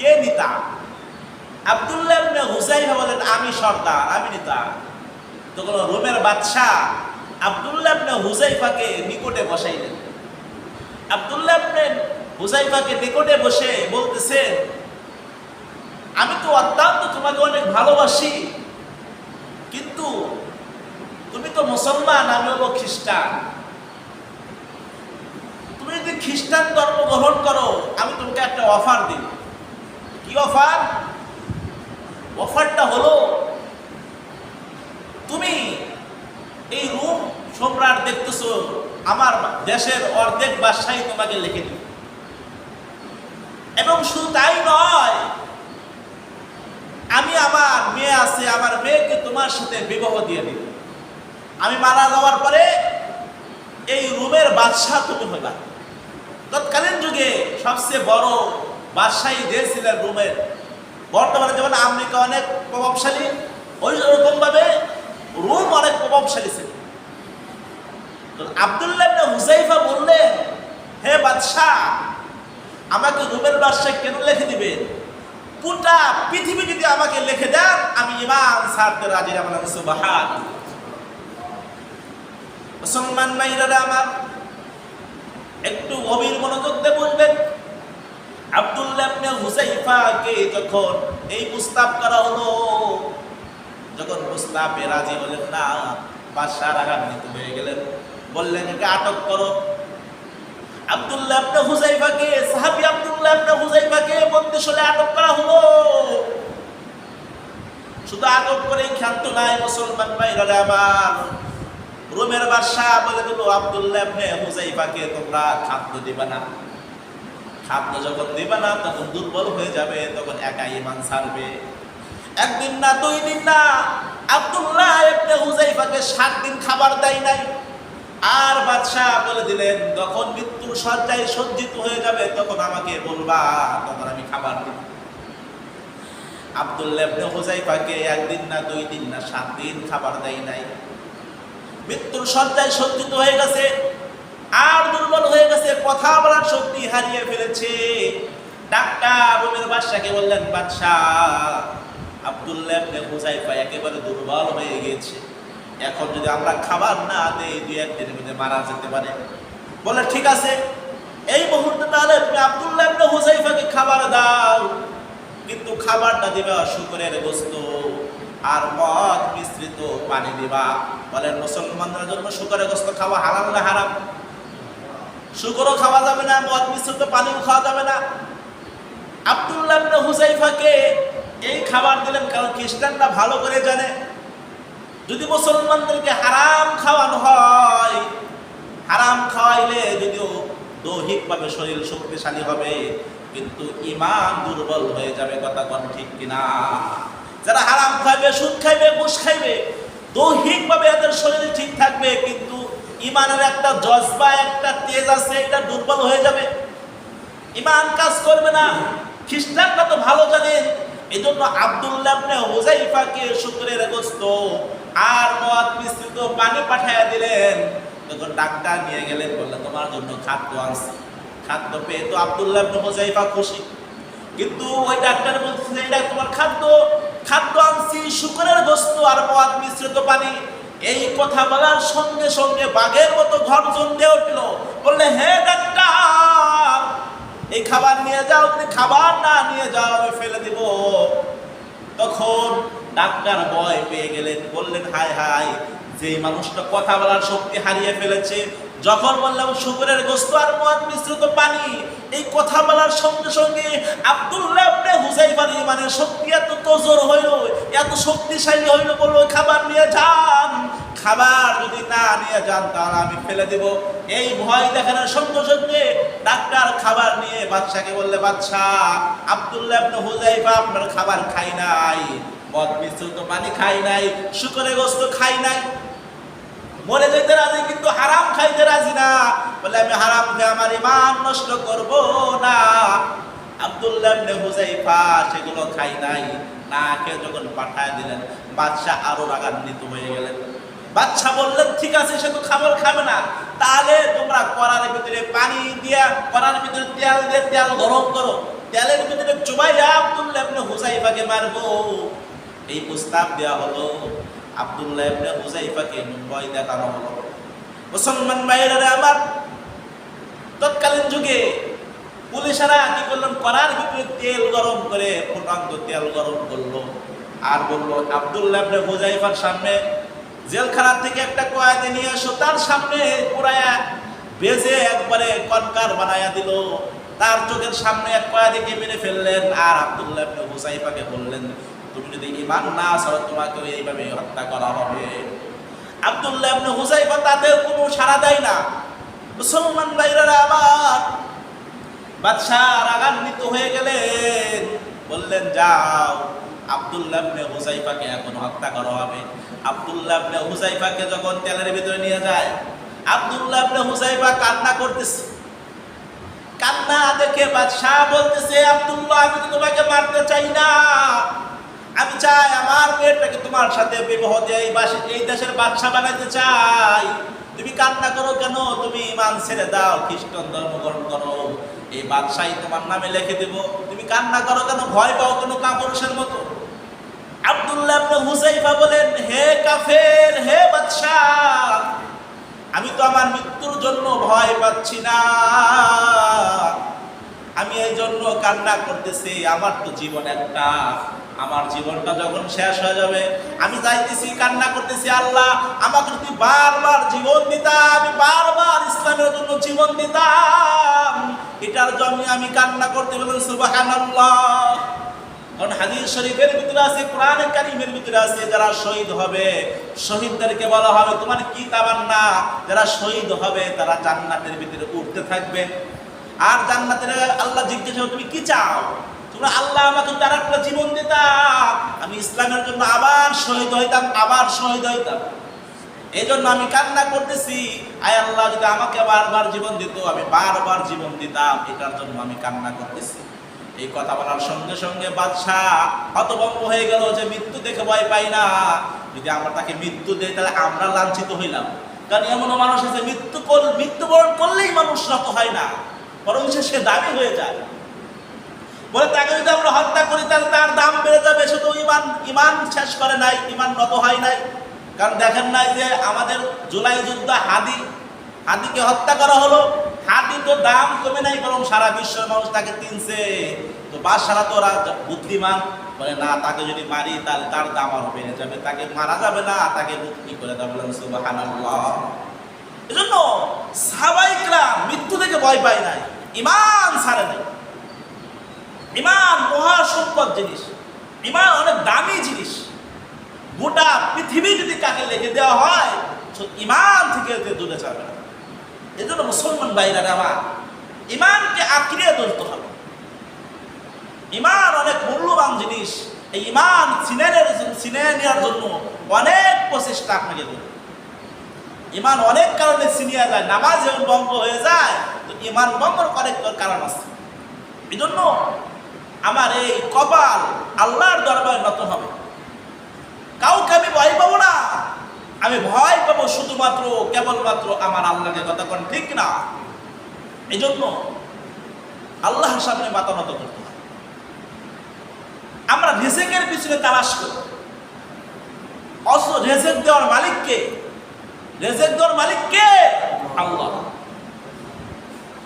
কে নেতা? আব্দুল্লাহ ইবনে হুযাইফা বলেন, আমি সর্দার, আমি নেতা। তখন রোমের বাদশাহ আব্দুল্লাহ ইবনে হুযাইফাকে নিকটে বসাইলেন। আব্দুল্লাহ ইবনে হুযাইফাকে নিকটে বসে বলতেছেন, আমি তো অত্যন্ত তোমাকে অনেক ভালোবাসি, কিন্তু তুমি তো মুসলমান, আমি হলো খ্রিস্টান। তুমি যদি খ্রিস্টান ধর্ম গ্রহণ করো, আমি তোমাকে একটা অফার দিই। কি অফার? অফারটা হলো, তুমি এই রোম সম্রাট দেখতেছো, আমার দেশের অর্ধেক বাদশাহী তোমাকে লিখে দিবে, এবং শুধু তাই নয়, আমি আমার মেয়ে আছে, আমার মেয়েকে তোমার সাথে বিবাহ দিয়ে দিব। আমি মারা যাওয়ার পরে এই রোমের বাদশাহ তুমি হইবা। তৎকালীন যুগে সবচেয়ে বড় বাদশাহী দেশ ছিলেন রোমের। বর্তমানে যেমন আমেরিকা অনেক প্রভাবশালী, ওই রকম ভাবে রোম অনেক প্রভাবশালী ছিল। আব্দুল্লাহ ইবনে হুযাইফা বললেন, হে বাদশাহ, আমাকে রোমের বাদশাহ কেন লিখে দিবেন? পুরা পৃথিবী যদি আমাকে লিখে দেন, আমি ইমান ছাড়তে রাজি। আমার সুবহানাল্লাহ। মুসলমান ভাইরা আমার, একটু গভীর মনোযোগ দিয়ে বুঝবেন। আব্দুল্লাহ ইবনে হুযাইফাকে যখন এই প্রস্তাব করা হলো, যখন প্রস্তাবে রাজি হলেন না, বাদশাহ রাগান্বিত হয়ে গেলেন, বললেন একে আটক করো। আব্দুল্লাহ ইবনে হুযাইফাকে, সাহাবী আব্দুল্লাহ ইবনে হুযাইফাকে বন্দিশালে আটক করা হলো। শুধু আটক করেই ক্ষান্ত নাই মুসলমান ভাইরা আমার, রোমের বাদশাহ বলে দিল, আব্দুল্লাহ ইবনে হুযাইফাকে তোমরা খাদ্য দিবা না। খাদ্য যখন দিবা না, তখন দুর্বল হয়ে যাবে, তখন একা ঈমান ছাড়বে। একদিন না, 2 দিন না, আব্দুল্লাহ ইবনে হুযাইফাকে 7 দিন খাবার দেয় নাই। আর বাদশাহ বলে দিলেন, যখন মৃত্যুর শয্যায় সজ্জিত হয়ে যাবে, তখন আমাকে বলবা, তখন আমি খাবার দিব। আব্দুল্লাহ ইবনে হুযাইফাকে 1 দিন না, 2 দিন না, 7 দিন খাবার দেয় নাই। মৃত্যুর শয্যায় সজ্জিত হয়ে গেছে, আর দুর্বল হয়ে গেছে, কথা বলার শক্তি হারিয়ে ফেলেছে। ডাক্তার রোমের বাদশাকে বললেন, বাদশাহ, আব্দুল্লাহ ইবনে হুযাইফা একেবারে দুর্বল হয়ে গেছে, এখন যদি আমরা খাবার না দেই 2-1 দিনের মধ্যে মারা যেতে পারে। বলে ঠিক আছে, এই মুহূর্তে তাহলে তুমি আব্দুল্লাহ ইবনে হুযাইফাকে খাবার দাও, কিন্তু খাবারটা দিবা শুকরের গোশত আর মদ মিশ্রিত পানি দিবা। বলেন মুসলমানদের জন্য শুকরের গোশত খাওয়া হালাল না হারাম? শুকরও খাওয়া যাবে না, মদ মিশ্রিত পানিও খাওয়া যাবে না। আব্দুল্লাহ ইবনে হুযাইফাকে এই খাবার দিলেন, কারণ খ্রিস্টানরা ভালো করে জানে, যদি মুসলমানদেরকে হারাম খাওয়ানো হয়, হারাম খাওয়াইলে যদিও দৈহিকভাবে শরীর শক্তিশালী হবে, কিন্তু ঈমান দুর্বল হয়ে যাবে। কথা কোন ঠিক কিনা? যারা হারাম খাইবে, সুদ খাইবে, ঘুষ খাইবে, দৈহিকভাবে এদের শরীর ঠিক থাকবে, কিন্তু ঈমানের একটা জজবা, একটা তেজ আছে, এটা দুর্বল হয়ে যাবে, ঈমান কাজ করবে না। খ্রিস্টানরা তো ভালো জানেন, এই জন্য আব্দুল্লাহ ইবনে হুযাইফাকে শুকরের গোশত আর মদ মিশ্রিত পানি পাঠাইয়া দিলেন। তখন ডাক্তার নিয়ে গেলেন, বললেন তোমার জন্য খাদ্য আনছি। খাদ্য পেয়ে তো আব্দুল্লাহ ইবনে হুযাইফা খুশি, কিন্তু ওই ডাক্তার বলছে, এটা তোমার খাদ্য, খাদ্য আনছি শুকরের গোশত আর মদ মিশ্রিত পানি। এই কথা বলার সঙ্গে সঙ্গে বাঘের মতো গর্জন দিয়ে উঠল, বললে, হে ডাক্তার, এই খাবার নিয়ে যাও, যদি খাবার না নিয়ে যাও আমি ফেলে দিব। তখন ডাক্তার ভয় পেয়ে গেলেন, বললেন, হায় হায়, যে মানুষটা কথা বলার শক্তি হারিয়ে ফেলেছে, যখন বললাম শুকরের গোশত আর মদ মিশ্রিত পানি, এই কথা বলার সঙ্গে সঙ্গে আব্দুল্লাহ ইবনে হুযাইফার ঈমানের শক্তি এত তোজর হইল, এত শক্তিশালী হইল, বলল খাবার নিয়ে যান, খাবার যদি না নিয়ে যান তাহলে আমি ফেলে দেব। এই ভয় দেখানোর সঙ্গে সঙ্গে ডাক্তার খাবার নিয়ে বাদশাকে বললে, বাদশাহ, আব্দুল্লাহ ইবনে হুযাইফা আপনার খাবার খাই নাই, মদ মিশ্রিত পানি খাই নাই, শুকরের গোশত খাই নাই, মরে যেতে রাজি, কিন্তু হারাম খাইতে রাজি না। বলে, আমি হারাম খেয়ে আমার ঈমান নষ্ট করব না। আব্দুল্লাহ ইবনে হুযাইফা সেগুলো খাই নাই, না খেয়ে যখন পাঠায় দিলেন, বাদশাহ আরো রাগান্বিত হয়ে গেলেন। বাদশাহ বললেন, ঠিক আছে, সে তো খাবার খাবে না, তাহলে তোমরা কড়ার ভিতরে পানি দিয়া, কড়ার ভিতরে তেল দিয়ে তেল গরম করো, তেলের ভিতরে চুবাইয়া আব্দুল্লাহ ইবনে হুযাইফাকে মারবো। এই প্রস্তাব দেওয়া হলো, আব্দুল্লাহ ইবনে হুযাইফাকে ভয় দেখানো হলো। মুসলমান ভাইয়েরা আমার, তৎকালীন যুগে পুলিশেরা কি করলেন, কড়ার ভিতরে তেল গরম করে, ফুটান্ত তেল গরম করলো আর বললো আব্দুল্লাহ ইবনে হুযাইফার সামনে জেলখানা থেকে একটা কয়েদি নিয়ে আসো। তার সামনে পুরায়া বেজে একবারে কনকার বানায়া দিল। তার চোখের সামনে এক কয়েদিকে মেরে ফেললেন আর আব্দুল্লাহ ইবনে হুযাইফাকে বললেন, তুমি যদি ঈমান না ছাড়ো তোমাকে এইভাবে হত্যা করা হবে। আব্দুল্লাহ ইবনে হুযাইফা তাদের কোনো সাড়া দেয় না। মুসলমান ভাইরা আমার, বাদশা রাগান্বিত হয়ে গেলেন, বললেন যাও আব্দুল্লাহ ইবনে হুযাইফাকে এখন হত্যা করা হবে। আব্দুল্লাহ ইবনে হুযাইফাকে যখন তেলের ভিতরে নিয়ে যায়, আব্দুল্লাহ ইবনে হুযাইফা কান্না করতেছে। কান্না দেখে বাদশা বলতেছে, আব্দুল্লাহ আমি তো তোমাকে মারতে চাই না, আমি চাই আমার মেয়েটাকে তোমার সাথে বিবাহ দিয়ে এই দেশের বাদশা বানাইতে চাই। তুমি কান্না করো কেন? তুমি ঈমান ছেড়ে দাও, খ্রিস্টান ধর্ম গ্রহণ করো, এই বাদশাই তোমার নামে লিখে দেব। তুমি কান্না করো কেন? ভয় পাও কেন কাপুরুষের মতো? আব্দুল্লাহ ইবনে হুযাইফা বলেন, হে কাফের, হে বাদশা, আমি তো আমার মৃত্যুর জন্য ভয় পাচ্ছি না, আমি এই জন্য কান্না করতেছি। আমার তো জীবন একটা, আমার জীবনটা যখন শেষ হয়ে যাবে আমি যাইতেছি, কান্না করতেছি, আল্লাহ আমাকে যদি বারবার জীবন দিতাম, আমি বারবার ইসলামের জন্য জীবন দিতাম, এটার জন্য আমি কান্না করতে বলেন সুবহানাল্লাহ। কারণ হাদিস শরীফের ভিতরে আছে, কোরআনে কারীমের ভিতরে আছে, যারা শহীদ হবে শহীদদেরকে বলা হবে তোমার কি তামান্না? যারা শহীদ হবে তারা জান্নাতের ভিতরে উঠতে থাকবে। আর জান্নাতের আল্লাহ জিজ্ঞেস করবে তুমি কি চাও? তোমরা আল্লাহ আমাকে তার একটা জীবন দিতাম, আমি ইসলামের জন্য আবার শহীদ হইতাম, আবার শহীদ হইতাম। এই জন্য আমি কান্না করতেছি, আয় আল্লাহ যদি আমাকে বারবার জীবন দিত আমি বারবার জীবন দিতাম, এটার জন্য আমি কান্না করতেছি। এই কথা বলার সঙ্গে সঙ্গে বাদশাহ হতভম্ব হয়ে গেল যে মৃত্যু দেখে ভয় পাই না, যদি আমরা তাকে মৃত্যু দেই তাহলে আমরা লাঞ্ছিত হইলাম। কারণ এমনও মানুষ আছে মৃত্যুবরণ করলেই মানুষ নত হয় না, বরং সে দামি হয়ে যায়। বলে তাকে যদি আমরা হত্যা করি তাহলে তার দাম বেড়ে যাবে। শুধু ইমান শেষ করে নাই, ইমান নত হয় নাই। কারণ দেখেন নাই যে আমাদের জুলাই যুদ্ধ হাদিকে হত্যা করা হলো, হাদি তো দাম কমে নাই, বরং সারা বিশ্বের মানুষ তাকে কিনছে। তো বাদশারা তো বুদ্ধিমান, বলে না তাকে যদি মারি তাহলে তার দাম আরো বেড়ে যাবে, তাকে মারা যাবে না, তাকে মুক্তি করে দেওয়া। বলেন সুবহানাল্লাহ। এজন্য সাহাবায়ে কেরাম মৃত্যু থেকে ভয় পায় নাই, ঈমান ছাড়ে নাই। ঈমান মহা সম্পদ জিনিস, ঈমান অনেক দামি জিনিস। গোটা পৃথিবী যদি কাকে লেগে দেওয়া হয়, ঈমান থেকে দূরে যাবে না। এই জন্য মুসলমান ভাইরা আমার, ঈমানকে আঁকড়ে ধরতে হবে। ঈমান অনেক মূল্যবান জিনিস। এই ঈমান ছিনিয়ে নেওয়ার জন্য অনেক প্রচেষ্টা আপনাকে করবে। ঈমান অনেক কারণে ছিনিয়ে যায়, নামাজ যেমন ভঙ্গ হয়ে যায়, তো ঈমান ভঙ্গর অনেক কারণ আছে। এই জন্য আমার এই কপাল আল্লাহর দরবারে নত হবে। কাউকে আমি ভয় পাবো না, আমি ভয় পাবো শুধুমাত্র কেবলমাত্র আমার আল্লাহকে। কথা কোন ঠিক না? এই জন্য আল্লাহর সামনে মাথা নত করতে হবে। আমরা রিজিকের পিছনে তালাশ করি, অথচ রিজিক দেওয়ার মালিককে, রিজিক দেওয়ার মালিককে আল্লাহ।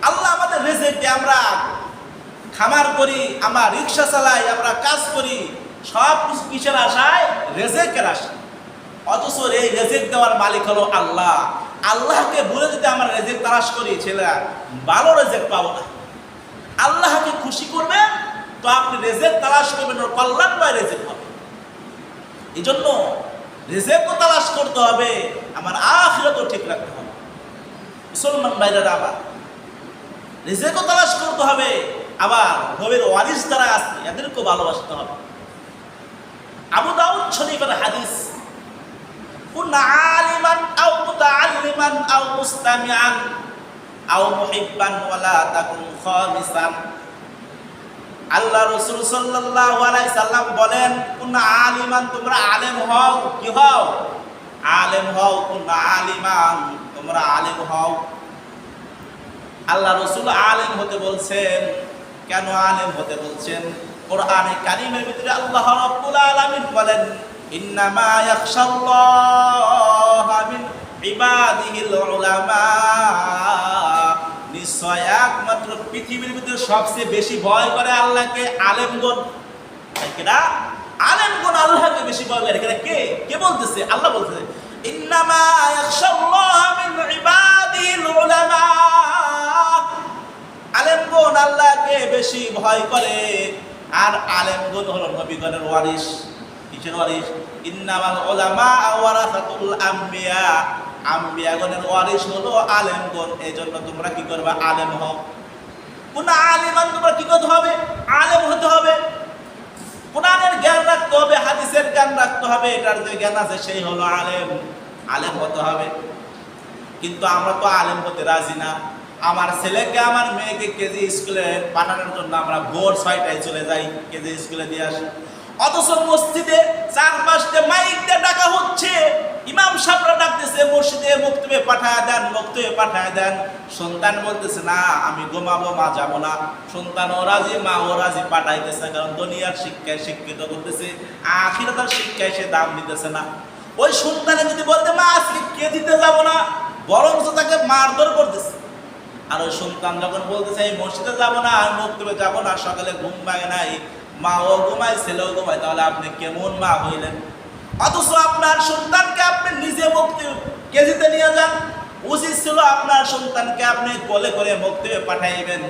আল্লাহ আমাদের রিজিক দিয়ে, আমরা খামার করি, আমরা রিক্সা চালাই, আমরা কাজ করি, সব কিছু কিসের আশায়? রিজিকের আশায়। অথচ এই রিজিক দেওয়ার মালিক হলো আল্লাহ। আল্লাহকে ভুলে যদি আমরা রিজিক তালাশ করি, ছেলেরা ভালো রিজিক পাবো না। আল্লাহকে খুশি করবেন তো আপনি রিজিক তালাশ করবেন, কল্যাণময় রিজিক হবে। এই জন্য রিজিকও তালাশ করতে হবে, আমার আখিরাতও ঠিক রাখতে হবে। মুসলমান ভাইরা আবার রিজিকও তালাশ করতে হবে, আবার নবীর ওয়ারিস যারা আছে এদেরকেও ভালোবাসতে হবে। আবু দাউদ শরীফের হাদিস, কুন আলিমান আও মুতাআল্লিমান আও মুস্তামিআন আও মুহিব্বান ওয়ালা তাকুন খামিসান। আল্লাহ রাসূল সাল্লাল্লাহু আলাইহি সাল্লাম বলেন, কুন আলিমান, তোমরা আলেম হও। কি হও? আলেম হও। কুন আলিমান, তোমরা আলেম হও। আল্লাহ রাসূল আলেম হতে বলছেন, কেন আলেম হতে বলছেন? কোরআনে কারীমের ভিতরে আল্লাহ রাব্বুল আলামিন বলেন, ইন্নামা ইয়াখশাল্লাহা মিন ইবাদিহিল উলামা। নিশ্চয় একমাত্র পৃথিবীর ভিতরে সবচেয়ে বেশি ভয় করে আল্লাহকে আলেমগণ। কেনা আলেমগণ আল্লাহকে বেশি ভয় করে। কেন কে কে বলতেছে? আল্লাহ বলতেছে, ইন্নামা ইয়াখশাল্লাহা মিন ইবাদিহিল উলামা। আলেমগণ আল্লাহকে বেশি ভয় করে। আর আলেমগণ হলো নবীগণের ওয়ারিস। কিসের ওয়ারিস? ইন্নামাল উলামা ওয়ারাসাতুল আম্বিয়া। আম্বিয়াগণের ওয়ারিস হলো আলেমগণ। এজন্য তোমরা কি করবে? আলেম হও। কোন আলিমান তোমরা কি করতে হবে? আলেম হতে হবে। কোরআনের জ্ঞান রাখতে হবে, হাদিসের জ্ঞান রাখতে হবে। এটার যে জ্ঞান আছে সেই হলো আলেম। আলেম হতে হবে। কিন্তু আমরা তো আলেম হতে রাজি না। আমার ছেলেকে আমার মেয়েকে কেজি স্কুলে পাঠানোর জন্য আমরা ভোর 6টায় চলে যাই, কেজি স্কুলে দিয়ে আসি। অথচ মসজিদে চারপাশে মাইক দিয়ে ডাকা হচ্ছে, ইমাম সাহেবরা ডাকতেছে মসজিদে মুক্তবে পাঠায় দেন, মুক্তবে পাঠায় দেন। সন্তান বলতেছে না আমি ঘুমাবো, মা যাবো না। সন্তানও রাজি, মাও রাজি, পাঠাইতেছে। কারণ দুনিয়ার শিক্ষায় শিক্ষিত করতেছে, আখিরাতের শিক্ষায় সে দাম দিতেছে না। ওই সন্তানে যদি বলতে মা আজকে কেজিতে যাবো না, বরঞ্চ তাকে মারধর করতেছে। আর ওই সন্তান যখন বলতেছে এই মসজিদে যাবো না, আর মুক্তবে যাবো না, সকালে ঘুম ভাঙে নাই, মাও ঘুমায়, ছেলেও ঘুমায়, তাহলে আপনি কেমন মা হইলেন? অথচ আপনার সন্তানকে আপনি নিজে মুক্তি কেজিতে নিয়ে যান। উচিত ছিল আপনার সন্তানকে আপনি কোলে করে মুক্তিবে পাঠাইবেন।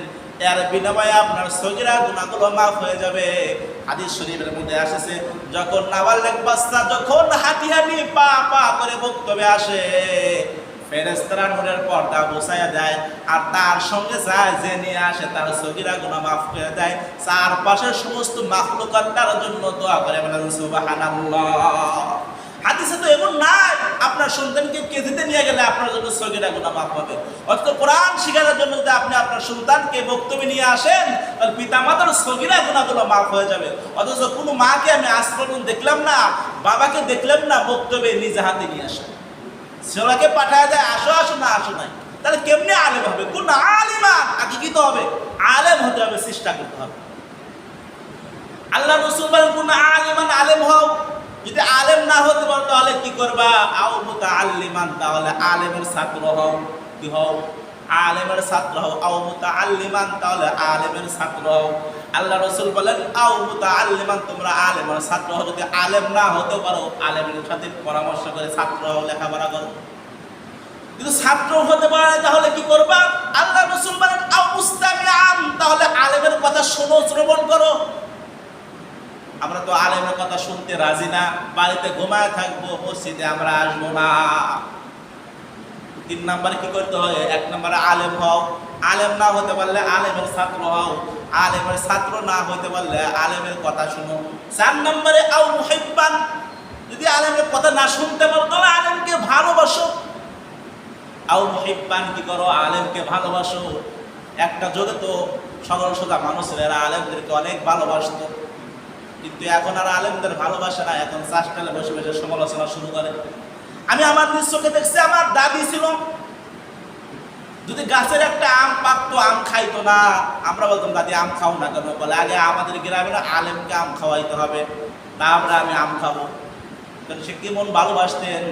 এর বিনিময়ে আপনার সগীরা গুনাহগুলো মাফ হয়ে যাবে। হাদিস শরীফের মধ্যে আসছে, যখন নাবালেগ বাচ্চা যখন হাঁটি হাঁটি পা পা করে মুক্তবে আসে, ফেরেশতারা নূরের পর্দা বসায়া দেয়। আর তার সঙ্গে যায় যে নিয়ে আসে তার সগীরা গুনাহ মাফ করে দেয়। চারপাশের সমস্ত মাখলুকাত তার জন্য দোয়া করে, বলেন সুবহানাল্লাহ। হাদিসে তো এমন নাই আপনার সন্তানকে কেজিতে নিয়ে গেলে আপনার জন্য সগীরা গুনাহ মাফ হবে। অথচ কোরআন শিখানোর জন্য যদি আপনি আপনার সন্তানকে বক্তব্যে নিয়ে আসেন, তাহলে পিতামাতার সগীরা গুনাহগুলো মাফ হয়ে যাবে। অথচ কোনো মাকে আমি আজ পর্যন্ত দেখলাম না, বাবাকে দেখলাম না বক্তব্যে নিজে হাতে নিয়ে আসে। ছেলেকে পাঠায় যায়, আসো আসো না আসো নাই। তাহলে কেমনে আলেম হবে? কোন আলিমান আগে কি হবে? আলেম হতে হবে, চেষ্টা করতে হবে। আল্লাহ রাসূল বলেন কোন আলিমান আলেম হও। যদি আলেম না হতে পারো তাহলে কি করবা? আও মুতাআল্লিমান, তাহলে আলেমের ছাত্র হও। কি হও? আলেমের ছাত্র হও। আও মুতাআল্লিমান, তাহলে আলেমের ছাত্র হও। আল্লাহ রাসূল বলেন আও মুতাআল্লিমান, তোমরা আলেমের ছাত্র হও। যদি আলেম না হতে পারো, আলেমের সাথে পরামর্শ করে ছাত্র হও, লেখাপড়া করো। কিন্তু ছাত্র হতে পারে তাহলে কি করবা? আল্লাহ রাসূল বলেন আও মুস্তামিআন, তাহলে আলেমের কথা শোনো, শ্রবণ করো। আমরা তো আলেমের কথা শুনতে রাজি না, বাড়িতে ঘুমায় থাকবো, মসজিদে আমরা আসবো না। 3 নম্বরে কি করতে হয়? 1 নম্বরে আলেম হও। আলেম না হতে পারলে আলেমের ছাত্র হও। আলেমের ছাত্র না হতে পারলে আলেমের কথা শুনো। 4 নম্বরে আও মুহিব্বান, যদি আলেমের কথা না শুনতে পারো তাহলে আলেমকে ভালোবাসো। আও মুহিব্বান, কি করো? আলেমকে ভালোবাসো। একটা যুগে তো সরল সোজা মানুষেরা আলেমদেরকে অনেক ভালোবাসতো, কিন্তু এখন আর আলেমদের ভালোবাসে না। এখন চাষটালে বসে বসে সমালোচনা শুরু করে। আমি আমার নিজ চোখে দেখছি, আমার দাদি ছিল, যদি গাছের একটা আম পাকতো, আম খাইতো না। আমরা বলতাম দাদি আম খাও না কেন? বলে আগে আমাদের গ্রামের আলেমকে আম খাওয়াইতে হবে, তারপরে আমি আম খাবো। সে কেমন ভালোবাসতেন!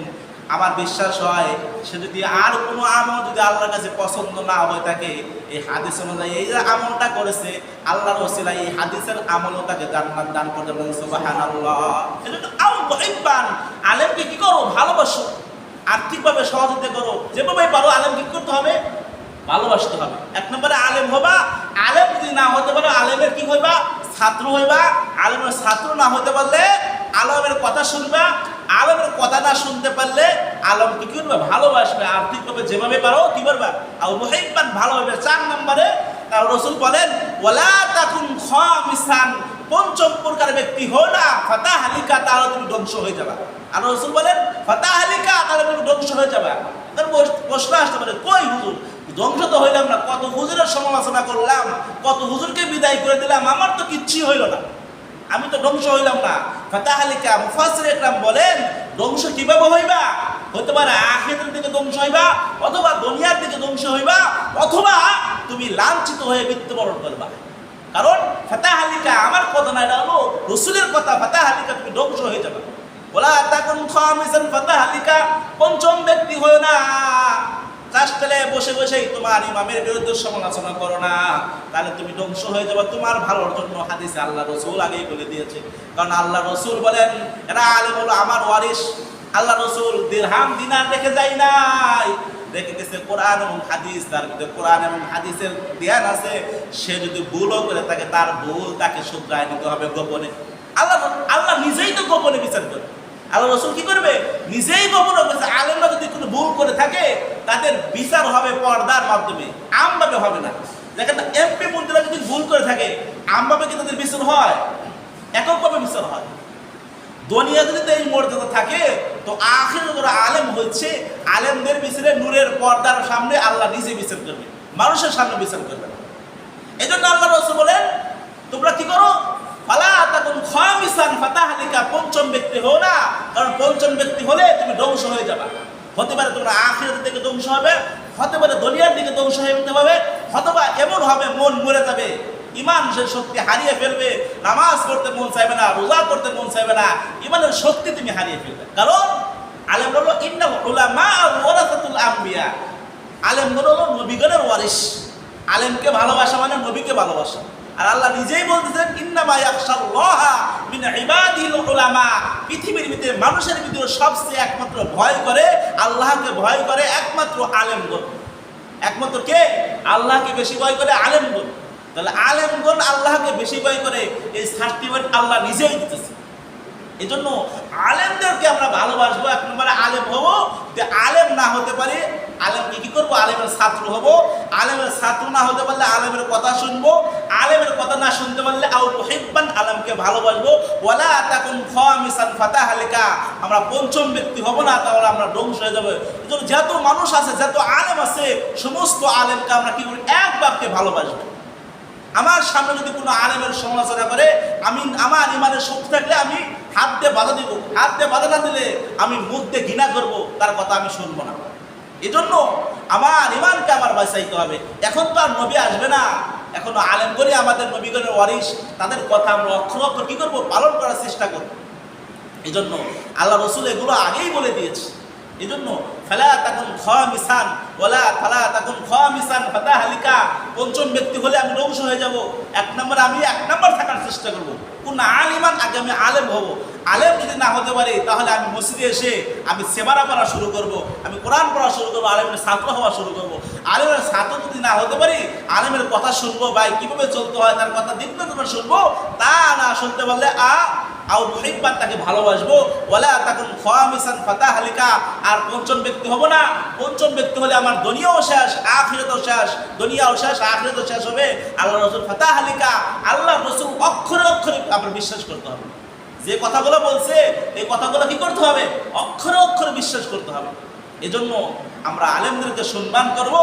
আমার বিশ্বাস হয় সে যদি আর কোনো আমল যদি আল্লাহর কাছে পছন্দ না হয়ে থাকে, এই হাদিস অনুযায়ী এই যে আমলটা করেছে আল্লাহর ওসিলায়, এই হাদিসের আমলও তাকে জান্নাত দান করতে পারেন। সুবহানাল্লাহ। এজন্য আও মুহিব্বান, আলেমকে কি করো? ভালোবাসো। আর্থিকভাবে সহযোগিতা করো, যেভাবে পারো আলেমকে কি করতে হবে? ভালোবাসতে হবে। 1 নম্বরে আলেম হবা। আলেম যদি না হতে পারো আলেমের কি হইবা? ছাত্র হইবা। আলেমের ছাত্র না হতে পারলে আলেমের কথা শুনবা। আলেমের কথা না শুনতে পারলে আলেমকে কি করবে? ভালোবাসবে। আর্থিকভাবে যেভাবে পারো কি করবা? আও মুহিব্বান, ভালোবাসবে। 4 নম্বরে রাসূল বলেন ওয়ালা তাকুন খামিসান, 5ম প্রকার ব্যক্তি হও না ফাতাহালিকা, তাহলে তুমি ধ্বংস হয়ে যাবে। আর রাসূল বলেন ফাতাহালিকা, তাহলে তুমি ধ্বংস হয়ে যাবে। তার প্রশ্ন আসতে পারে, কই হুজুর ধ্বংস তো হইলাম না, কত হুজুরের সমালোচনা করলাম, কত হুজুরকে বিদায় করে দিলাম, আমার তো কিচ্ছু হইল না, আমি তো ধ্বংস হইলাম না। ফাতাহালিকা, মুফাসসির ইকরাম বলেন ধ্বংস কিভাবে হইবা? হতে পারে আখিরাতের দিকে ধ্বংস হইবা, অথবা দুনিয়ার দিকে ধ্বংস হইবা, অথবা তুমি লাঞ্ছিত হয়ে মৃত্যুবরণ করবা। কারণ ফাতাহালিকা আমার কথা না, এটা হলো রাসূলের কথা। ফাতাহালিকা তুমি ধ্বংস হয়ে যাবে। ওয়ালা তাকুন খামিসান ফাতাহালিকা পঞ্চম ব্যক্তি হয় না, রাস্তায় বসে বসেই তোমার ইমামের বিরুদ্ধে সমালোচনা করো না, তাহলে তুমি ধ্বংস হয়ে যাবে তোমার ভালোর জন্য। হাদিসে আল্লাহ রাসূল আগেই বলে দিয়েছে। কারণ আল্লাহ রাসূল বলেন এরা আলেম হলো আমার ওয়ারিস। আল্লাহ রাসূল দিরহাম দিনার রেখে যায় নাই, রেখে গেছে কোরআন এবং হাদিস। তার ভিতরে কোরআন এবং হাদিসের জ্ঞান আছে। সে যদি ভুলও করে থাকে তার ভুল তাকে শুধরায় নিতে হবে গোপনে। আল্লাহ নিজেই তো গোপনে বিচার করে। আল্লাহ রাসূল কি করবে? নিজেই গোপনে বলেছে আলেমরা যদি কোনো ভুল করে থাকে তাদের বিচার হবে পর্দার মাধ্যমে, আমভাবে হবে না। দেখেন এমপি মন্ত্রীরা যদি ভুল করে থাকে আমভাবে কি তাদের বিচার হয়? এককভাবে বিচার হয়। দুনিয়া যদি এই মর্যাদা থাকে তো আখির যারা আলেম হচ্ছে আলেমদের বিচারে নূরের পর্দার সামনে আল্লাহ নিজে বিচার করবে, মানুষের সামনে বিচার করবে না। এই জন্য আল্লাহ রাসূল বলেন তোমরা কি করো? ফালা তাকুন খামিসান ফাতাহালিকা পঞ্চম ব্যক্তি হও না, কারণ পঞ্চম ব্যক্তি হলে তুমি ধ্বংস হয়ে যাবে। হতে পারে তোমরা আখিরাতের দিকে ধ্বংস হবে, হতে পারে দুনিয়ার দিকে ধ্বংস হয়ে যেতে হবে, অথবা এমন হবে মন মরে যাবে, ইমানের শক্তি হারিয়ে ফেলবে, নামাজ পড়তে মন চাইবে না, রোজা করতে মন চাইবে না, ইমানের শক্তি তুমি হারিয়ে ফেলবে। কারণ আলেম হলো ইন্নাল উলামা ওয়ারাসাতুল আম্বিয়া, আলেমগুলো হলো নবীগণের ওয়ারিস। আলেমকে ভালোবাসা মানে নবীকে ভালোবাসা। আর আল্লাহ নিজেই বলতেছেন ইন্নামা ইয়াখশাল্লাহা মিন ইবাদিল উলামা, পৃথিবীর ভিতরে মানুষের ভিতরে সবচেয়ে একমাত্র ভয় করে, আল্লাহকে ভয় করে একমাত্র আলেমগণ। একমাত্র কে? আল্লাহকে বেশি ভয় করে আলেমগণ। তাহলে আলেমগণ আল্লাহকে বেশি ভয় করে, এই সার্টিফিকেট আল্লাহ নিজেই দিতেছে। এই জন্য আলেমদেরকে আমরা ভালোবাসবো। এক নম্বরে আলেম হবো, যে আলেম না হতে পারে আলেমকে কি করবো? আলেমের ছাত্র হবো। আলেমের ছাত্র না হতে পারলে আলেমের কথা শুনবো। আলেমের কথা না শুনতে পারলে আও মুহিব্বান আলেমকে ভালোবাসবো। ওয়ালা তাকুন খামিসান ফাতাহালিকা, আমরা পঞ্চম ব্যক্তি হব না, তাহলে আমরা ধ্বংস হয়ে যাবে। এই জন্য যত মানুষ আছে, যত আলেম আছে, সমস্ত আলেমকে আমরা কি করি? এক বাক্যে ভালোবাসবো। আমার সামনে যদি কোনো আলেমের সমালোচনা করে, আমি আমার ইমানের শক্তি থাকলে আমি হাত দিয়ে বাধা দিব। হাত দিয়ে বাধা না দিলে আমি মুখ দিয়ে ঘৃণা করবো, তার কথা আমি শুনবো না। এই জন্য আমার ইমানকে আমার বাঁচাইতে হবে। এখন তো আর নবী আসবে না, এখনো আলেমগণই আমাদের নবীগণের ওয়ারিস। তাদের কথা আমরা অক্ষর অক্ষর কি করবো? পালন করার চেষ্টা করবো। এই জন্য আল্লাহ রাসূল এগুলো আগেই বলে দিয়েছে। এই জন্য ফালা তাকুন খামিসান ওয়ালা ফালা তাকুন খামিসান ফাতাহালিকা, পঞ্চম ব্যক্তি হলে আমি ধ্বংস হয়ে যাব। এক নম্বর আমি এক নম্বর থাকার চেষ্টা করব। কোন আলিমান আগে আমি আলেম হব। আলেম যদি না হতে পারি তাহলে আমি মসজিদে এসে আমি সেবারা পড়া শুরু করব, আমি কোরআন পড়া শুরু করবো, আলেমের ছাত্র হওয়া শুরু করব। আলেমের ছাত্র যদি না হতে পারি আলেমের কথা শুনবো, ভাই কীভাবে চলতে হয় তার কথা দিন করে শুনবো। তা না শুনতে পারলে আও মুহিব্বান তাকে ভালোবাসবো। ওয়ালা তাকুন খামিসান ফাতাহালিকা, আর পঞ্চম ব্যক্তি হব না। পঞ্চম ব্যক্তি হলে আমার দুনিয়াও শেষ, আখিরাতও শেষ। দুনিয়াও শেষ, আখিরাতও শেষ হবে। আল্লাহ রাসূল ফাতাহালিকা, আল্লাহ রাসূল অক্ষরে অক্ষরে আপনার বিশ্বাস করতে হবে। যে কথাগুলো বলছে এই কথাগুলো কি করতে হবে? অক্ষরে অক্ষরে বিশ্বাস করতে হবে। এজন্য আমরা আলেমদেরকে সম্মান করব,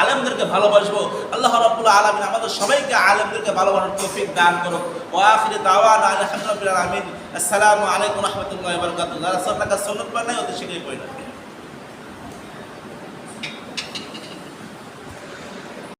আলেমদেরকে ভালোবাসবো। আল্লাহ রাব্বুল আলামিন আমাদের সবাইকে আলেমদেরকে ভালোবাসার তৌফিক দান করুন। ওয়া আখিরু দাওয়ানা আলহামদুলিল্লাহি রাব্বিল আলামিন। আসসালামু আলাইকুম ওয়া রাহমাতুল্লাহি ওয়া বারাকাতুহু। যারা সুন্নাত পড়ে নাই ওদের শিখিয়ে পড়ে না।